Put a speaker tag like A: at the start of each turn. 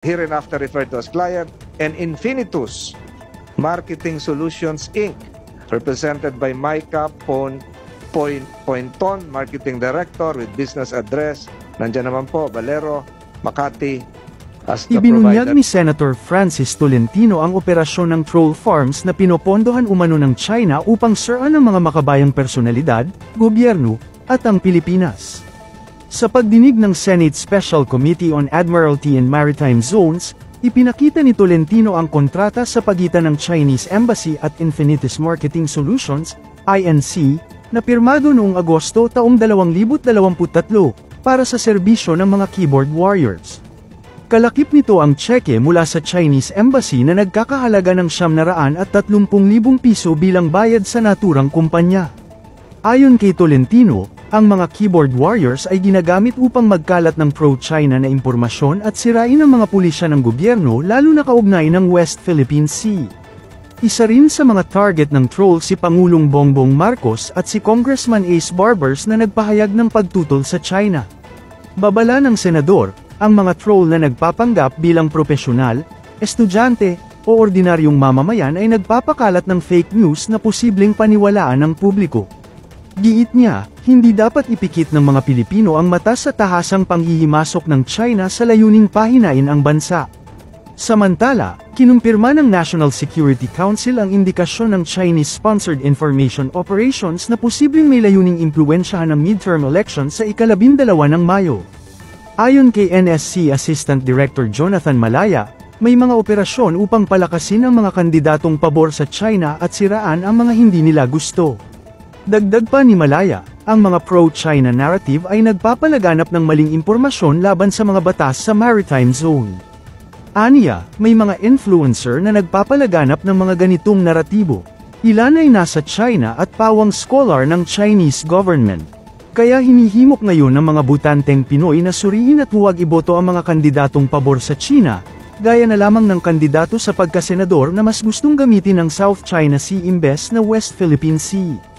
A: hereinafter referred to as client, and Infinitus Marketing Solutions Inc., represented by Micah Pointon, Marketing Director with business address. Nandiyan naman po, Valero, Makati, as the
B: Ibinunyag
A: provider.
B: ni Senator Francis Tolentino ang operasyon ng troll farms na pinopondohan umano ng China upang siraan ng mga makabayang personalidad, gobyerno, at ang Pilipinas. Sa pagdinig ng Senate Special Committee on Admiralty and Maritime Zones, ipinakita ni Tolentino ang kontrata sa pagitan ng Chinese Embassy at Infinitus Marketing Solutions, INC, na pirmado noong Agosto taong 2023 para sa serbisyo ng mga keyboard warriors. Kalakip nito ang tseke mula sa Chinese Embassy na nagkakahalaga ng 730,000 piso bilang bayad sa naturang kumpanya. Ayon kay Tolentino, ang mga keyboard warriors ay ginagamit upang magkalat ng pro-China na impormasyon at sirain ang mga pulisya ng gobyerno lalo na kaugnay ng West Philippine Sea. Isa rin sa mga target ng troll si Pangulong Bongbong Marcos at si Congressman Ace Barbers na nagpahayag ng pagtutol sa China. Babala ng senador, ang mga troll na nagpapanggap bilang propesyonal, estudyante, o ordinaryong mamamayan ay nagpapakalat ng fake news na posibleng paniwalaan ng publiko. Giit niya, hindi dapat ipikit ng mga Pilipino ang mata sa tahasang panghihimasok ng China sa layuning pahinain ang bansa. Samantala, kinumpirma ng National Security Council ang indikasyon ng Chinese-sponsored information operations na posibleng may layuning impluwensyahan ang midterm elections sa ika-12 ng Mayo. Ayon kay NSC Assistant Director Jonathan Malaya, may mga operasyon upang palakasin ang mga kandidatong pabor sa China at siraan ang mga hindi nila gusto. Dagdag pa ni Malaya, ang mga pro-China narrative ay nagpapalaganap ng maling impormasyon laban sa mga batas sa maritime zone. Aniya, may mga influencer na nagpapalaganap ng mga ganitong naratibo. Ilan ay nasa China at pawang scholar ng Chinese government. Kaya hinihimok ngayon ng mga butanteng Pinoy na suriin at huwag iboto ang mga kandidatong pabor sa China, gaya na lamang ng kandidato sa pagkasenador na mas gustong gamitin ang South China Sea imbes na West Philippine Sea.